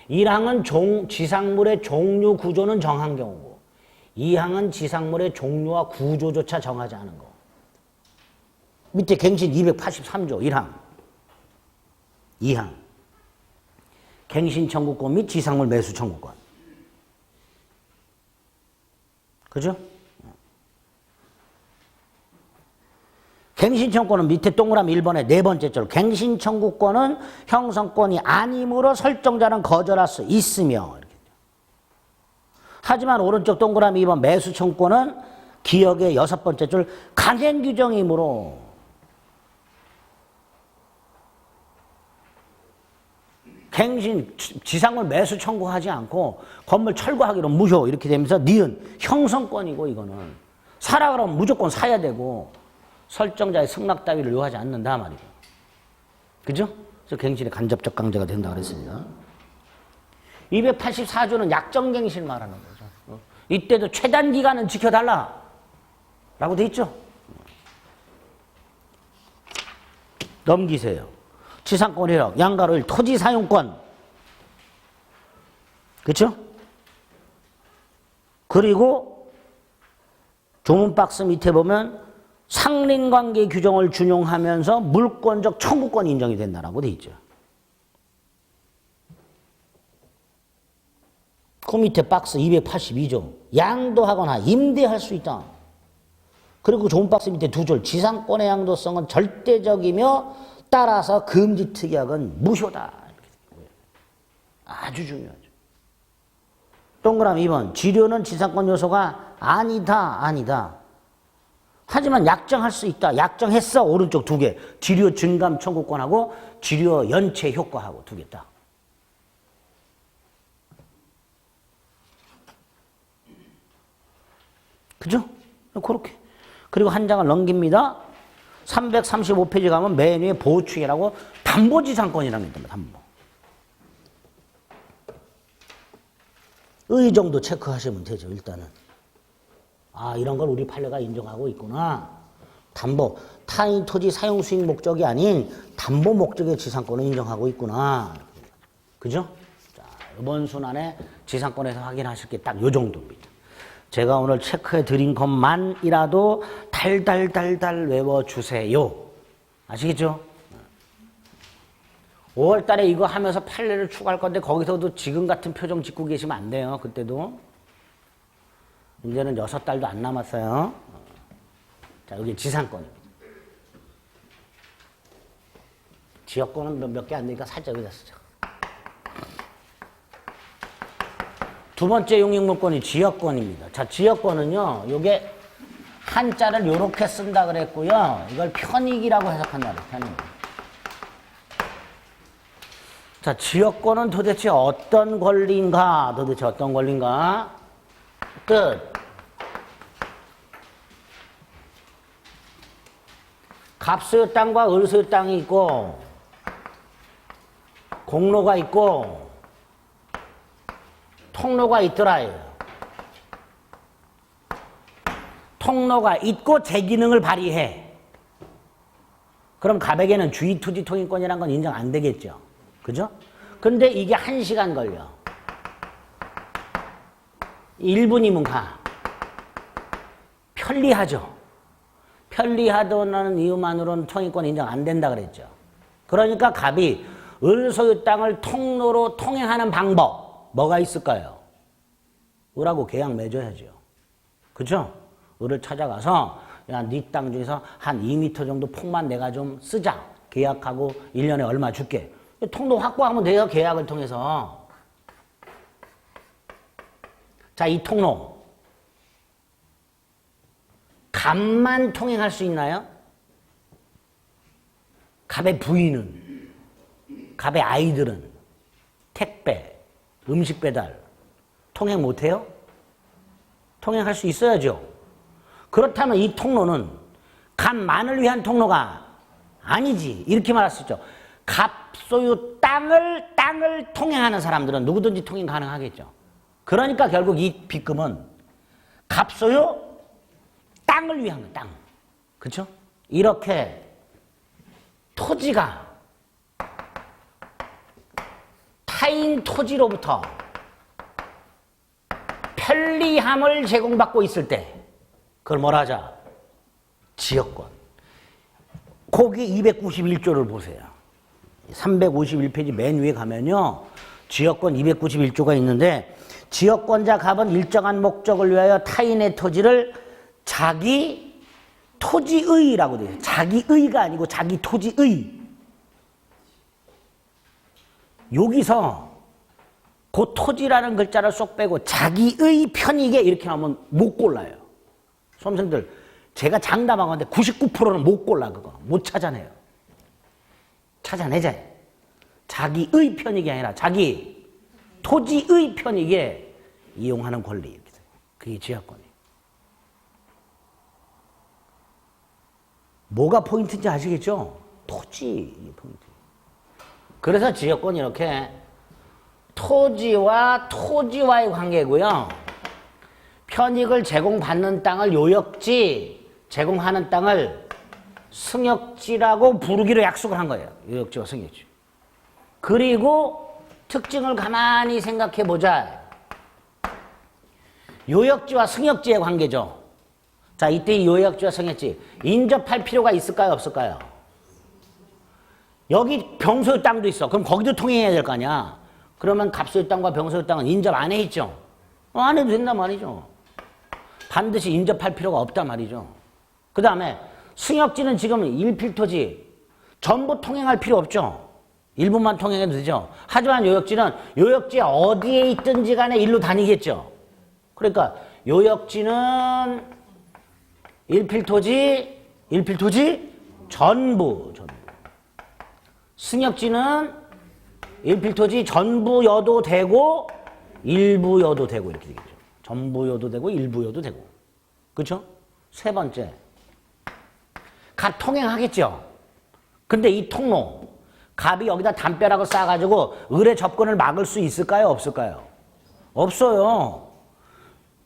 1항은 지상물의 종류 구조는 정한 경우고 2항은 지상물의 종류와 구조조차 정하지 않은 거. 밑에 갱신 283조 1항. 2항. 갱신 청구권 및 지상물 매수 청구권. 그죠? 갱신 청구권은 밑에 동그라미 1번의 네 번째 줄. 갱신 청구권은 형성권이 아니므로 설정자는 거절할 수 있으며. 이렇게. 하지만 오른쪽 동그라미 2번 매수 청구권은 기억의 여섯 번째 줄. 강행 규정이므로 갱신 지상물 매수 청구하지 않고 건물 철거하기로 무효 이렇게 되면서 니은 형성권이고 이거는 사라 그러면 무조건 사야 되고 설정자의 승낙 따위를 요하지 않는다 말이죠. 그죠? 그래서 갱신의 간접적 강제가 된다 그랬습니다. 284조는 약정갱신 말하는 거죠. 이때도 최단 기간은 지켜달라 라고 돼 있죠. 넘기세요. 지상권 효력, 양가로 1 토지 사용권. 그렇죠? 그리고 조문 박스 밑에 보면 상린관계 규정을 준용하면서 물권적 청구권이 인정이 된다라고 돼 있죠. 그 밑에 박스 282조. 양도하거나 임대할 수 있다. 그리고 조문 박스 밑에 두 줄. 지상권의 양도성은 절대적이며 따라서 금지 특약은 무효다. 아주 중요하죠. 동그라미 2번. 지료는 지상권 요소가 아니다. 아니다. 하지만 약정할 수 있다. 약정했어. 오른쪽 두 개. 지료 증감 청구권하고 지료 연체 효과하고 두 개 딱. 그죠? 그렇게. 그리고 한 장을 넘깁니다. 335페이지 가면 맨 위에 보충이라고 담보지상권이라는 게 있답니다. 담보. 의 정도 체크하시면 되죠. 일단은. 아, 이런 걸 우리 판례가 인정하고 있구나. 담보. 타인 토지 사용 수익 목적이 아닌 담보 목적의 지상권을 인정하고 있구나. 그죠? 자, 이번 순환에 지상권에서 확인하실 게 딱 요 정도입니다. 제가 오늘 체크해 드린 것만이라도 달달달달 외워주세요. 아시겠죠? 5월 달에 이거 하면서 판례를 추가할 건데 거기서도 지금 같은 표정 짓고 계시면 안 돼요. 그때도. 이제는 6달도 안 남았어요. 자, 여기 지상권입니다. 지역권은 몇 개 안 되니까 살짝 여기다 쓰자. 두 번째 용익물권이 지역권입니다. 자, 지역권은요, 요게 한자를 요렇게 쓴다 그랬고요. 이걸 편익이라고 해석한다 그래요. 편익. 자, 지역권은 도대체 어떤 권리인가? 도대체 어떤 권리인가? 뜻. 갑소유 땅과 을소유 땅이 있고, 공로가 있고, 통로가 있더라요. 통로가 있고 제 기능을 발휘해. 그럼 갑에게는 주의 투지 통행권이라는 건 인정 안 되겠죠. 그죠? 근데 이게 1시간 걸려. 1분이면 가. 편리하죠. 편리하다는 이유만으로는 통행권 인정 안 된다 그랬죠. 그러니까 갑이 을소유 땅을 통로로 통행하는 방법. 뭐가 있을까요? 을하고 계약 맺어야죠. 그죠? 을을 찾아가서 야, 네 땅 중에서 한 2m 정도 폭만 내가 좀 쓰자. 계약하고 1년에 얼마 줄게. 통로 확보하면 돼요, 계약을 통해서. 자, 이 통로. 갑만 통행할 수 있나요? 갑의 부인은, 갑의 아이들은 택배, 음식 배달 통행 못해요? 통행할 수 있어야죠. 그렇다면 이 통로는 갑만을 위한 통로가 아니지. 이렇게 말할 수 있죠. 갑 소유 땅을 통행하는 사람들은 누구든지 통행 가능하겠죠. 그러니까 결국 이 빗금은 갑 소유 땅을 위한 거, 땅. 그렇죠? 이렇게 토지가 타인 토지로부터 편리함을 제공받고 있을 때 그걸 뭐라 하자? 지역권. 거기 291조를 보세요. 351페이지 맨 위에 가면요. 지역권 291조가 있는데 지역권자 갑은 일정한 목적을 위하여 타인의 토지를 자기 토지의라고 돼요. 자기의가 아니고 자기 토지의. 여기서 그 토지라는 글자를 쏙 빼고 자기의 편익에 이렇게 하면 못 골라요. 수험생들 제가 장담하건데 99%는 못 골라. 그거 못 찾아내요. 찾아내자. 자기의 편익이 아니라 자기 토지의 편익에 이용하는 권리. 이렇게 돼요. 그게 지역권이에요. 뭐가 포인트인지 아시겠죠? 토지 포인트. 그래서 지역권이 이렇게 토지와의 관계고요. 편익을 제공받는 땅을 요역지, 제공하는 땅을 승역지라고 부르기로 약속을 한 거예요. 요역지와 승역지. 그리고 특징을 가만히 생각해 보자. 요역지와 승역지의 관계죠. 자, 이때 이 요역지와 승역지 인접할 필요가 있을까요, 없을까요? 여기 병소유 땅도 있어. 그럼 거기도 통행해야 될 거 아니야. 그러면 갑소유 땅과 병소유 땅은 인접 안 해 있죠. 안 해도 된단 말이죠. 반드시 인접할 필요가 없단 말이죠. 그 다음에 승역지는 지금 일필토지 전부 통행할 필요 없죠. 일부만 통행해도 되죠. 하지만 요역지는 요역지 어디에 있든지 간에 일로 다니겠죠. 그러니까 요역지는 일필토지 전부. 승역지는 일필토지 전부여도 되고 일부여도 되고 이렇게 되겠죠. 전부여도 되고 일부여도 되고. 그렇죠? 세 번째. 갑 통행하겠죠. 근데 이 통로 갑이 여기다 담벼락을 쌓아가지고 을의 접근을 막을 수 있을까요? 없을까요? 없어요.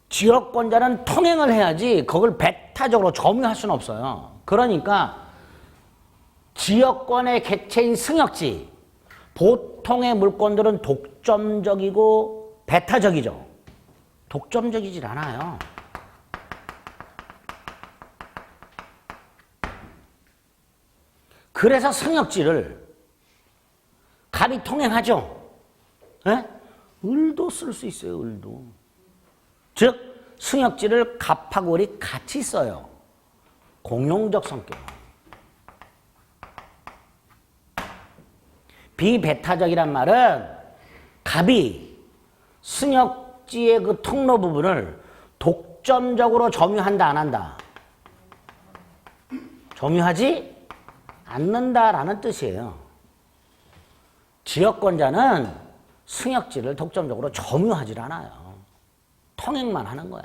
지역권자는 통행을 해야지 그걸 배타적으로 점유할 수는 없어요. 그러니까 지역권의 객체인 승역지, 보통의 물권들은 독점적이고 배타적이죠. 독점적이질 않아요. 그래서 승역지를 갑이 통행하죠. 에? 을도 쓸 수 있어요. 을도. 즉 승역지를 갑하고 을이 같이 써요. 공용적 성격. 비배타적이란 말은 갑이 승역지의 그 통로 부분을 독점적으로 점유한다, 안 한다? 점유하지 않는다라는 뜻이에요. 지역권자는 승역지를 독점적으로 점유하지 않아요. 통행만 하는 거야.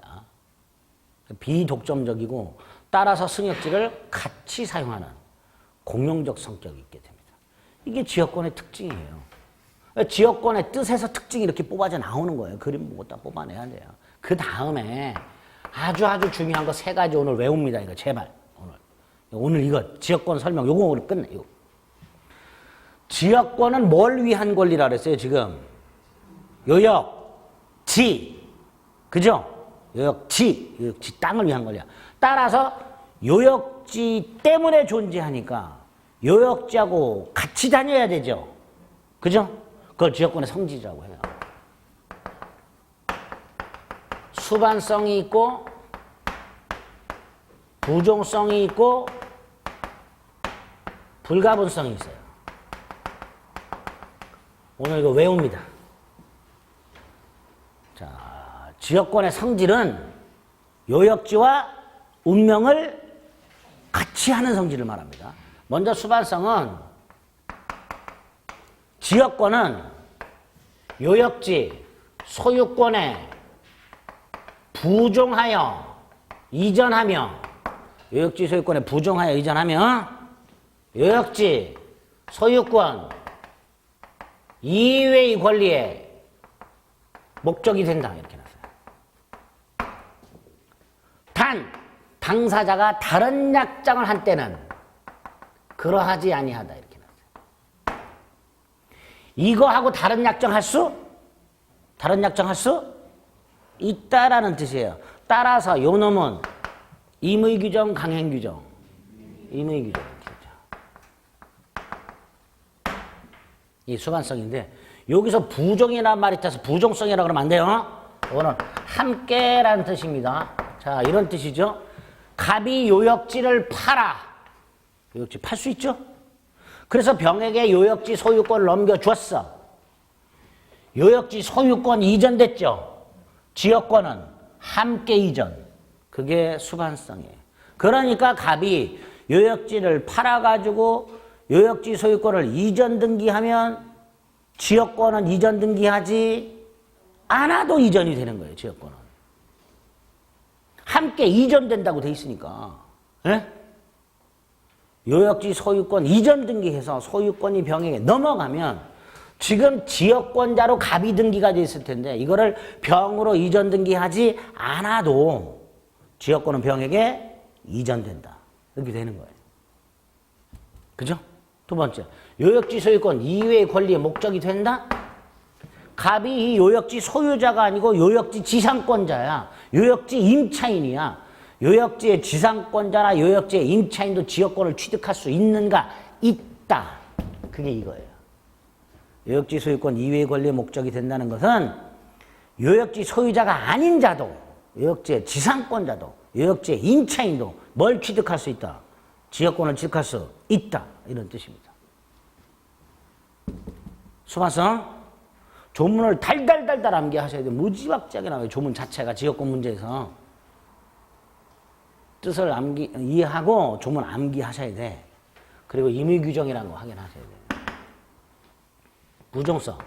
비독점적이고 따라서 승역지를 같이 사용하는 공용적 성격이 있게 됩니다. 이게 지역권의 특징이에요. 지역권의 뜻에서 특징이 이렇게 뽑아져 나오는 거예요. 그림 보고 딱 뽑아내야 돼요. 그 다음에 아주 중요한 거 세 가지 오늘 외웁니다. 이거 제발. 오늘 이거 지역권 설명 요거 오늘 끝내. 이거. 지역권은 뭘 위한 권리라 그랬어요, 지금? 요역, 지. 그죠? 요역지 땅을 위한 권리야. 따라서 요역지 때문에 존재하니까 요역지하고 같이 다녀야 되죠. 그죠? 그걸 지역권의 성질이라고 해요. 수반성이 있고 부종성이 있고 불가분성이 있어요. 오늘 이거 외웁니다. 자, 지역권의 성질은 요역지와 운명을 같이 하는 성질을 말합니다. 먼저 수반성은 지역권은 요역지, 소유권에 부종하여 이전하며 요역지, 소유권에 부종하여 이전하며 요역지, 소유권 이외의 권리의 목적이 된다. 이렇게 나왔어요. 단, 당사자가 다른 약정을 한 때는 그러하지 아니하다. 이렇게 나왔어요. 이거하고 다른 약정할 수? 다른 약정할 수? 있다라는 뜻이에요. 따라서 요 놈은 임의규정, 강행규정. 임의규정. 이 수반성인데 여기서 부종이라는 말이 있어서 부종성이라고 그러면 안 돼요. 이거는 함께라는 뜻입니다. 자, 이런 뜻이죠. 갑이 요역지를 팔아. 요역지 팔 수 있죠? 그래서 병에게 요역지 소유권을 넘겨줬어. 요역지 소유권 이전됐죠. 지역권은 함께 이전. 그게 수반성이에요. 그러니까 갑이 요역지를 팔아가지고 요역지 소유권을 이전 등기하면 지역권은 이전 등기하지 않아도 이전이 되는 거예요. 지역권은. 함께 이전된다고 돼 있으니까. 예? 요역지 소유권 이전 등기해서 소유권이 병에게 넘어가면 지금 지역권자로 갑이 등기가 돼 있을 텐데 이거를 병으로 이전 등기하지 않아도 지역권은 병에게 이전된다. 이렇게 되는 거예요. 그죠? 두 번째, 요역지 소유권 이외의 권리의 목적이 된다? 갑이 이 요역지 소유자가 아니고 요역지 지상권자야. 요역지 임차인이야. 요역지의 지상권자나 요역지의 임차인도 지역권을 취득할 수 있는가? 있다. 그게 이거예요. 요역지 소유권 이외의 권리의 목적이 된다는 것은 요역지 소유자가 아닌 자도, 요역지의 지상권자도, 요역지의 임차인도 뭘 취득할 수 있다? 지역권을 취득할 수 있다. 이런 뜻입니다. 수반성. 조문을 달달달달 암기하셔야 돼요. 무지막지하게 나와요. 조문 자체가 지역권 문제에서. 뜻을 이해하고 조문 암기하셔야 돼. 그리고 임의규정이라는 거 확인하셔야 돼요. 부종성.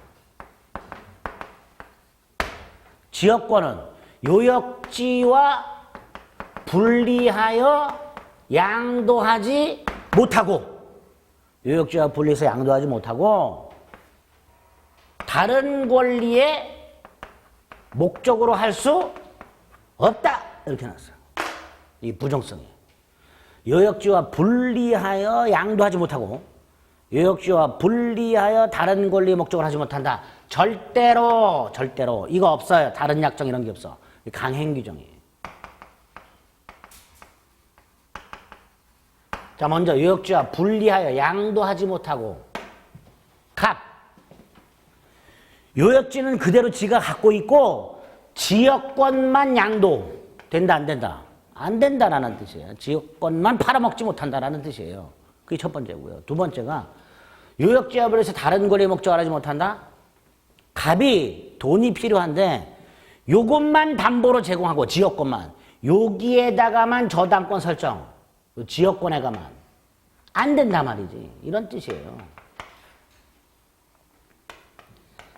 지역권은 요역지와 분리하여 양도하지 못하고 요역지와 분리해서 양도하지 못하고 다른 권리의 목적으로 할 수 없다. 이렇게 나왔어요. 이 부정성이. 요역지와 분리하여 양도하지 못하고 요역지와 분리하여 다른 권리의 목적을 하지 못한다. 절대로 이거 없어요. 다른 약정 이런 게 없어. 강행규정이에요. 자, 먼저 요역지와 분리하여 양도하지 못하고 갑. 요역지는 그대로 지가 갖고 있고 지역권만 양도. 된다 안 된다? 안 된다라는 뜻이에요. 지역권만 팔아먹지 못한다라는 뜻이에요. 그게 첫 번째고요. 두 번째가 요역지와 분리해서 다른 권리의 목적을 하지 못한다. 갑이 돈이 필요한데 요것만 담보로 제공하고 지역권만 여기에다가만 저당권 설정. 지역권에가만 안 된단 말이지. 이런 뜻이에요.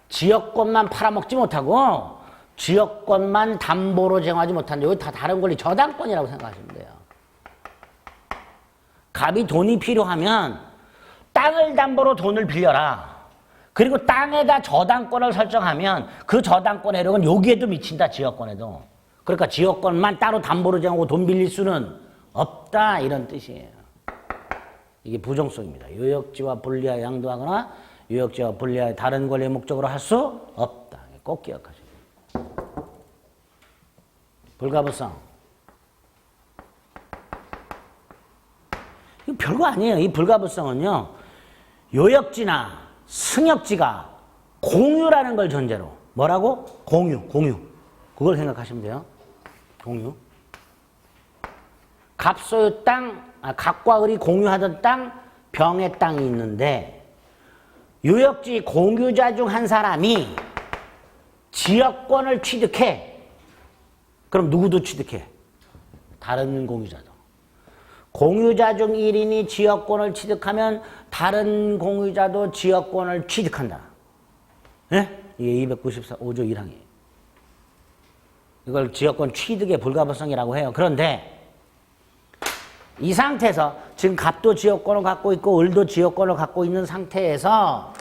지역권만 팔아먹지 못하고 지역권만 담보로 제공하지 못한다. 여기 다 다른 권리 저당권이라고 생각하시면 돼요. 갑이 돈이 필요하면 땅을 담보로 돈을 빌려라. 그리고 땅에다 저당권을 설정하면 그 저당권 세력은 여기에도 미친다. 지역권에도. 그러니까 지역권만 따로 담보로 제공하고 돈 빌릴 수는 없다. 이런 뜻이에요. 이게 부정성입니다. 요역지와 분리하여 양도하거나 요역지와 분리하여 다른 권리의 목적으로 할 수 없다. 꼭 기억하세요. 불가분성. 이거 별거 아니에요. 이 불가분성은요. 요역지나 승역지가 공유라는 걸 전제로. 뭐라고? 공유. 그걸 생각하시면 돼요. 공유. 갑소유 땅, 갑과 을이 공유하던 땅, 병의 땅이 있는데 유역지 공유자 중 한 사람이 지역권을 취득해. 그럼 누구도 취득해? 다른 공유자도. 공유자 중 1인이 지역권을 취득하면 다른 공유자도 지역권을 취득한다. 예? 이게 294조 1항이에요. 이걸 지역권 취득의 불가분성이라고 해요. 그런데 이 상태에서 지금 갑도 지역권을 갖고 있고 을도 지역권을 갖고 있는 상태에서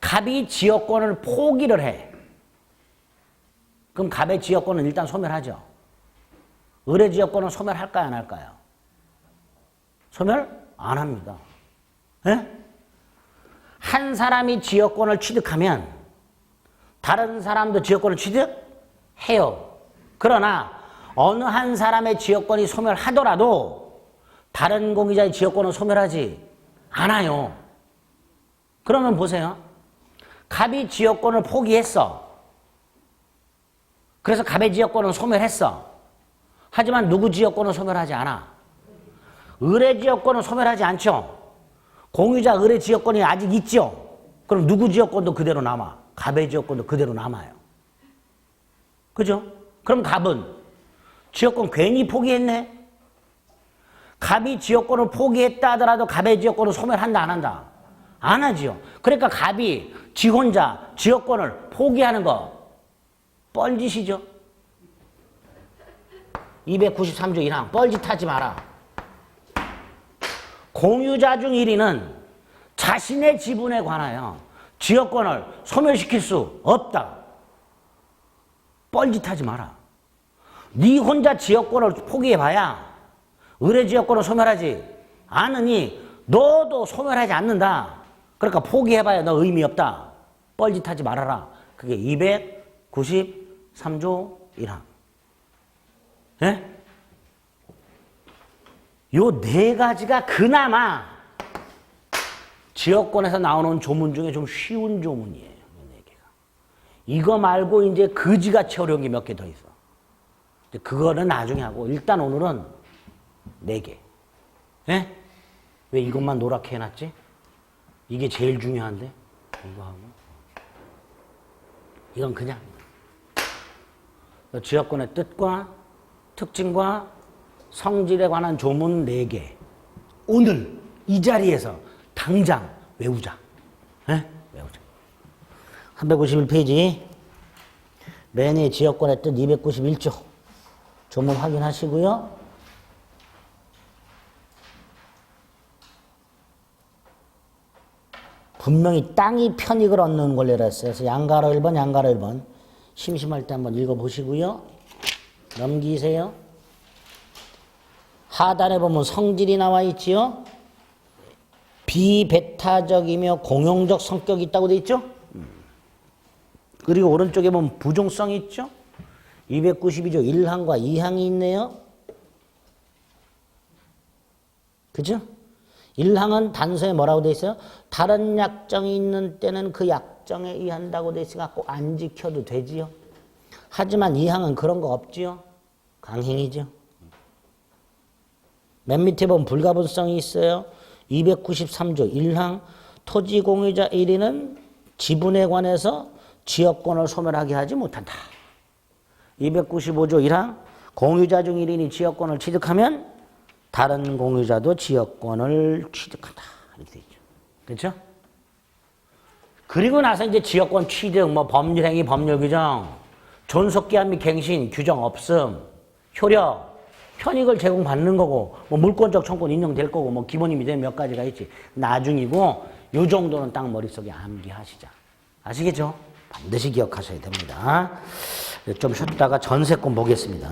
갑이 지역권을 포기를 해. 그럼 갑의 지역권은 일단 소멸하죠. 을의 지역권은 소멸할까요, 안 할까요? 소멸 안 합니다. 예? 한 사람이 지역권을 취득하면 다른 사람도 지역권을 취득해요. 그러나 어느 한 사람의 지역권이 소멸하더라도 다른 공유자의 지역권은 소멸하지 않아요. 그러면 보세요. 갑이 지역권을 포기했어. 그래서 갑의 지역권은 소멸했어. 하지만 누구 지역권은 소멸하지 않아? 을의 지역권은 소멸하지 않죠. 공유자 을의 지역권이 아직 있죠. 그럼 누구 지역권도 그대로 남아? 갑의 지역권도 그대로 남아요. 그죠? 그럼 갑은 지역권 괜히 포기했네? 갑이 지역권을 포기했다 하더라도 갑의 지역권은 소멸한다 안 한다? 안 하지요. 그러니까 갑이 지 혼자 지역권을 포기하는 거 뻘짓이죠. 293조 1항 뻘짓하지 마라. 공유자 중 1인은 자신의 지분에 관하여 지역권을 소멸시킬 수 없다. 뻘짓하지 마라. 네 혼자 지역권을 포기해봐야 을의 지역권을 소멸하지 않으니 너도 소멸하지 않는다. 그러니까 포기해봐야 너 의미 없다. 뻘짓하지 말아라. 그게 293조 1항. 예? 요 네 가지가 그나마 지역권에서 나오는 조문 중에 좀 쉬운 조문이에요. 네 개가. 이거 말고 이제 거지같이 어려운 게 몇 개 더 있어. 그거는 나중에 하고 일단 오늘은 4개. 예? 왜 이것만 노랗게 해놨지? 이게 제일 중요한데? 이거 하고. 이건 그냥 지역권의 뜻과 특징과 성질에 관한 조문 4개. 오늘 이 자리에서 당장 외우자. 예? 외우자. 351페이지. 맨 위에 지역권의 뜻 291조. 조문 확인하시고요. 분명히 땅이 편익을 얻는 권리라 했어요. 그래서 양가로 1번, 양가로 1번. 심심할 때 한번 읽어보시고요. 넘기세요. 하단에 보면 성질이 나와 있지요. 비배타적이며 공용적 성격이 있다고 돼 있죠. 그리고 오른쪽에 보면 부종성이 있죠. 292조 1항과 2항이 있네요. 그죠? 1항은 단서에 뭐라고 돼 있어요? 다른 약정이 있는 때는 그 약정에 의한다고 돼 있으니까 꼭 안 지켜도 되지요. 하지만 2항은 그런 거 없지요. 강행이죠. 맨 밑에 보면 불가분성이 있어요. 293조 1항 토지 공유자 1인은 지분에 관해서 지역권을 소멸하게 하지 못한다. 295조 1항 공유자 중 1인이 지역권을 취득하면 다른 공유자도 지역권을 취득한다. 이렇게 돼 있죠. 그렇죠? 그리고 나서 이제 지역권 취득, 뭐 법률행위, 법률규정, 존속기한 및 갱신, 규정 없음, 효력, 편익을 제공받는 거고, 뭐 물권적 청구는 인정될 거고, 뭐 기본임이 되면 몇 가지가 있지. 나중이고, 요 정도는 딱 머릿속에 암기하시자. 아시겠죠? 반드시 기억하셔야 됩니다. 좀 쉬었다가 전세권 보겠습니다.